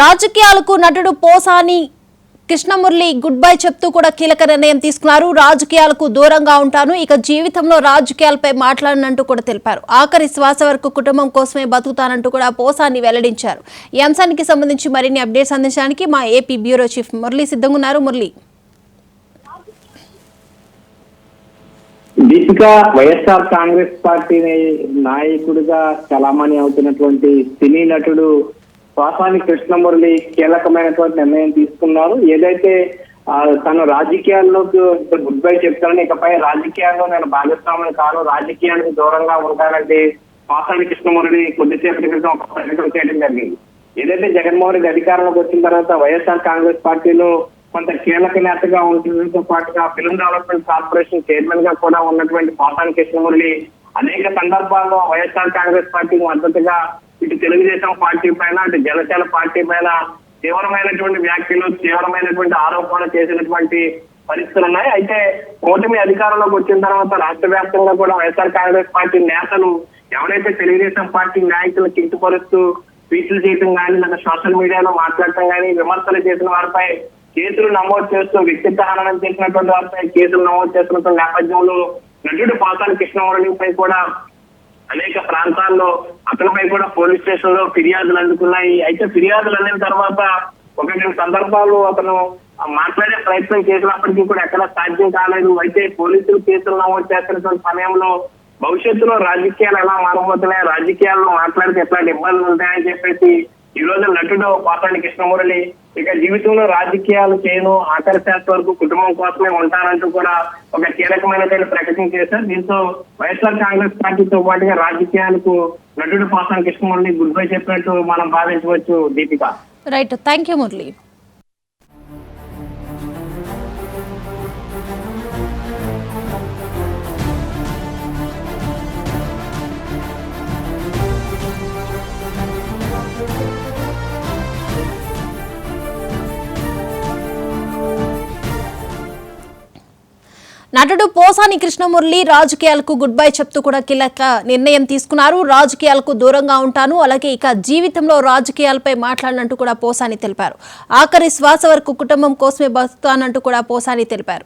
రాజకీయాలకు నటుడు Posani Krishna Murali good bye చెప్తూ కూడా కీలక నిర్ణయం తీసుకున్నారు. రాజకీయాలకు దూరంగా ఉంటాను, ఇక జీవితంలో రాజకీయాలపై మాట్లాడనంటూ కూడా తెలిపారు. ఆఖరి శ్వాస వరకు కుటుంబం కోసమే బతుకుతానంటూ కూడా పోసాని వెల్లడించారు. ఈ అంశానికి సంబంధించి మరిన్ని అప్డేట్స్ అందించడానికి మా ఏపీ బ్యూరో చీఫ్ మురళి సిద్ధంగా ఉన్నారు. మురళి, దీపిక వైఎస్ఆర్ కాంగ్రెస్ పార్టీ నాయకుడిగా చలామణి అవుతున్నటువంటి సినీ నటుడు పోసాని కృష్ణమురళి కీలకమైనటువంటి నిర్ణయం తీసుకున్నారు. ఏదైతే తను రాజకీయాల్లోకి గుడ్ బై చెప్తానని, ఇకపై రాజకీయాల్లో నేను భాగస్వామిని కాను, రాజకీయానికి దూరంగా ఉంటానంటే పోసాని కృష్ణమురళి కొద్దిసేపటి క్రితం ఒక ప్రకటన చేయడం జరిగింది. ఏదైతే జగన్మోహన్ రెడ్డి అధికారంలోకి వచ్చిన తర్వాత వైఎస్ఆర్ కాంగ్రెస్ పార్టీలో కొంత కీలక నేతగా ఉండడంతో పాటుగా ఫిల్మ్ డెవలప్మెంట్ కార్పొరేషన్ చైర్మన్ గా కూడా ఉన్నటువంటి పోసాని కృష్ణమురళి అనేక సందర్భాల్లో వైఎస్ఆర్ కాంగ్రెస్ పార్టీకి మద్దతుగా ఇటు తెలుగుదేశం పార్టీ పైన, అటు జనసేన పార్టీ పైన తీవ్రమైనటువంటి వ్యాఖ్యలు, తీవ్రమైనటువంటి ఆరోపణలు చేసినటువంటి పరిస్థితులు ఉన్నాయి. అయితే కూటమి అధికారంలోకి వచ్చిన తర్వాత రాష్ట్ర వ్యాప్తంగా కూడా వైఎస్ఆర్ కాంగ్రెస్ పార్టీ నేతలు ఎవరైతే తెలుగుదేశం పార్టీ నాయకులు కించపరుస్తూ ట్వీట్లు చేయడం కానీ, లేదా సోషల్ మీడియాలో మాట్లాడటం కానీ, విమర్శలు చేసిన వారిపై కేసులు నమోదు చేస్తూ, వ్యక్తిత్వ హననం చేసినటువంటి వారిపై కేసులు నమోదు చేస్తున్న నేపథ్యంలో నటుడు పోసాని కృష్ణమురళిపై కూడా అనేక ప్రాంతాల్లో అతనిపై కూడా పోలీస్ స్టేషన్ లో ఫిర్యాదులు అందుకున్నాయి. అయితే ఫిర్యాదులు అందిన తర్వాత ఒక రెండు సందర్భాలు అతను మాట్లాడే ప్రయత్నం చేసినప్పటికీ కూడా ఎక్కడ సాధ్యం కాలేదు. అయితే పోలీసులు కేసులు నమోదు చేస్తున్నటువంటి సమయంలో భవిష్యత్తులో రాజకీయాలు ఎలా మారబోతున్నాయి, రాజకీయాల్లో మాట్లాడితే ఎట్లాంటి ఇబ్బందులు ఉంటాయని చెప్పేసి ఈ రోజు నటుడు పోసాని కృష్ణమురళి ఇక జీవితంలో రాజకీయాలు చేయను, ఆఖరి శాతం వరకు కుటుంబం కోసమే ఉంటానంటూ కూడా ఒక కీలకమైనటువంటి ప్రకటన చేశారు. దీంతో వైఎస్ఆర్ కాంగ్రెస్ పార్టీతో పాటుగా రాజకీయాలకు నటుడు పోసాని కృష్ణమురళి గుడ్ బై చెప్పినట్టు మనం భావించవచ్చు. Deepika, right, thank you Murali. నటుడు పోసాని కృష్ణమురళి రాజకీయాలకు గుడ్ బై చెప్తూ కూడా కీలక నిర్ణయం తీసుకున్నారు. రాజకీయాలకు దూరంగా ఉంటాను, అలాగే ఇక జీవితంలో రాజకీయాలపై మాట్లాడినట్టు కూడా పోసాని తెలిపారు. ఆఖరి శ్వాస వరకు కుటుంబం కోసమే బతుకుతానంటూ కూడా పోసాని తెలిపారు.